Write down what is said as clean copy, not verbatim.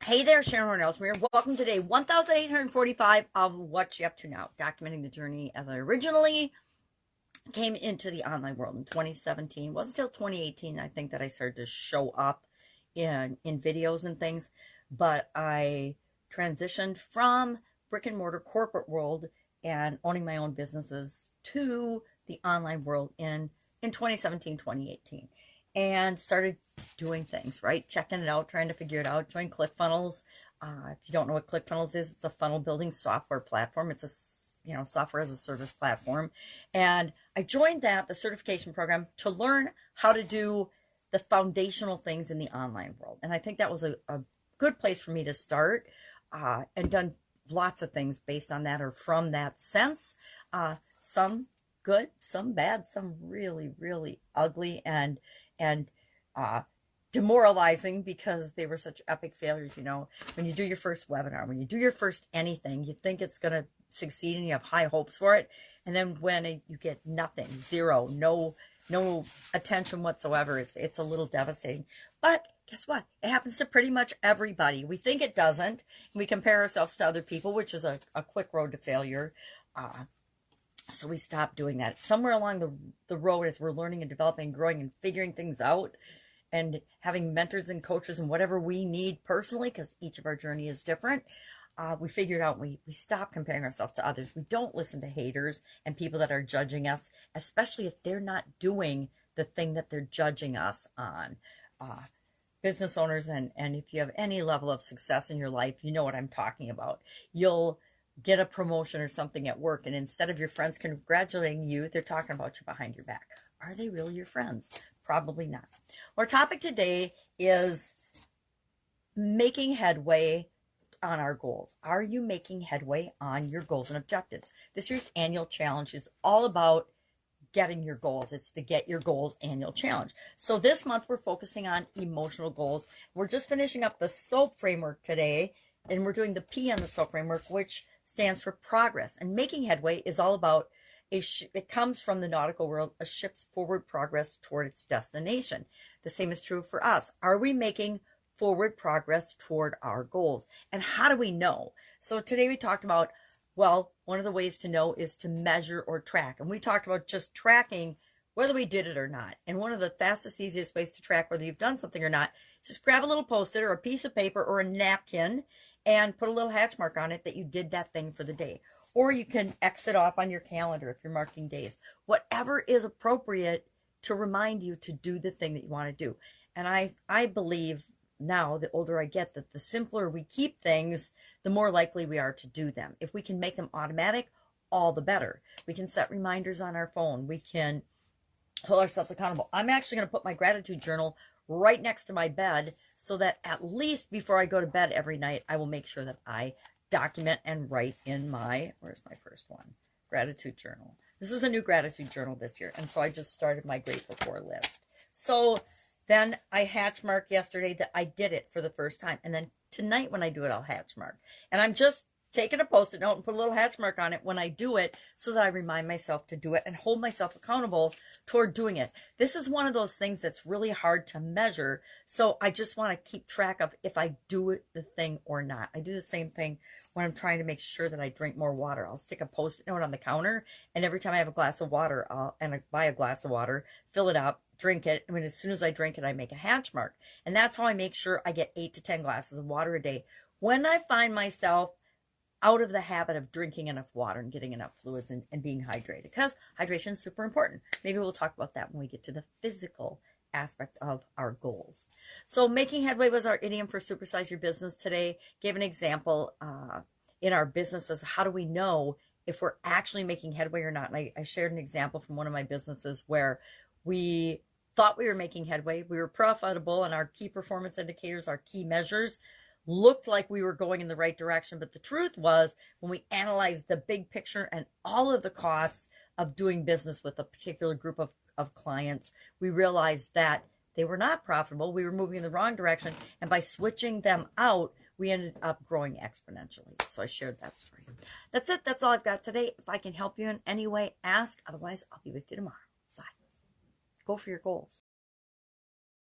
Hey there, Sharon Horne-Ellstrom here. Welcome to day 1845 of What You Up To Now, documenting the journey as I originally came into the online world in 2017. It wasn't until 2018, I think, that I started to show up in videos and things, but I transitioned from brick and mortar corporate world and owning my own businesses to the online world in 2017, 2018, and started doing things, right? Checking it out, trying to figure it out, joined ClickFunnels. If you don't know what ClickFunnels is, it's a funnel building software platform. It's a software as a service platform. And I joined the certification program, to learn how to do the foundational things in the online world. And I think that was a good place for me to start, and done lots of things based on that or from that sense. Some good, some bad, some really, really ugly and demoralizing because they were such epic failures. When you do your first webinar, when you do your first anything, you think it's going to succeed and you have high hopes for it. And then when you get nothing, zero, no attention whatsoever, it's a little devastating. But guess what? It happens to pretty much everybody. We think it doesn't. And we compare ourselves to other people, which is a quick road to failure. So we stopped doing that. Somewhere along the road, as we're learning and developing and growing and figuring things out and having mentors and coaches and whatever we need personally, because each of our journey is different, we figured out we stop comparing ourselves to others. We don't listen to haters and people that are judging us, especially if they're not doing the thing that they're judging us on. Business owners, and if you have any level of success in your life, you know what I'm talking about. You'll get a promotion or something at work, and instead of your friends congratulating you, they're talking about you behind your back. Are they really your friends? Probably not. Our topic today is making headway on our goals. Are you making headway on your goals and objectives? This year's annual challenge is all about getting your goals. It's the Get Your Goals annual challenge. So this month we're focusing on emotional goals. We're just finishing up the SOAP framework today, and we're doing the P on the SOAP framework, which stands for progress. And making headway is all about it comes from the nautical world, a ship's forward progress toward its destination. The same is true for us. Are we making forward progress toward our goals? And how do we know? So today we talked about, well, one of the ways to know is to measure or track. And we talked about just tracking whether we did it or not. And one of the fastest, easiest ways to track whether you've done something or not, just grab a little Post-it or a piece of paper or a napkin and put a little hatch mark on it that you did that thing for the day. Or you can X it off on your calendar if you're marking days. Whatever is appropriate to remind you to do the thing that you want to do. And I believe now, the older I get, that the simpler we keep things, the more likely we are to do them. If we can make them automatic, all the better. We can set reminders on our phone. We can hold ourselves accountable. I'm actually going to put my gratitude journal right next to my bed so that at least before I go to bed every night, I will make sure that I document and write in my, where's my first one? Gratitude journal. This is a new gratitude journal this year. And so I just started my grateful for list. So then I hatch mark yesterday that I did it for the first time. And then tonight when I do it, I'll hatch mark. And I'm just taking a Post-it note and put a little hatch mark on it when I do it so that I remind myself to do it and hold myself accountable toward doing it. This is one of those things that's really hard to measure. So I just want to keep track of if I do it, the thing or not. I do the same thing when I'm trying to make sure that I drink more water. I'll stick a Post-it note on the counter, and every time I have a glass of water, I buy a glass of water, fill it up, drink it. I mean, as soon as I drink it, I make a hatch mark. And that's how I make sure I get 8 to 10 glasses of water a day. When I find myself out of the habit of drinking enough water and getting enough fluids and being hydrated, because hydration is super important. Maybe we'll talk about that when we get to the physical aspect of our goals. So making headway was our idiom for supersize your business today. Gave an example in our businesses. How do we know if we're actually making headway or not? And I shared an example from one of my businesses where we thought we were making headway. We were profitable, and our key performance indicators, our key measures, looked like we were going in the right direction. But the truth was, when we analyzed the big picture and all of the costs of doing business with a particular group of clients, we realized that they were not profitable. We were moving in the wrong direction. And by switching them out, we ended up growing exponentially. So I shared that story. That's it. That's all I've got today. If I can help you in any way, ask. Otherwise, I'll be with you tomorrow. Bye. Go for your goals.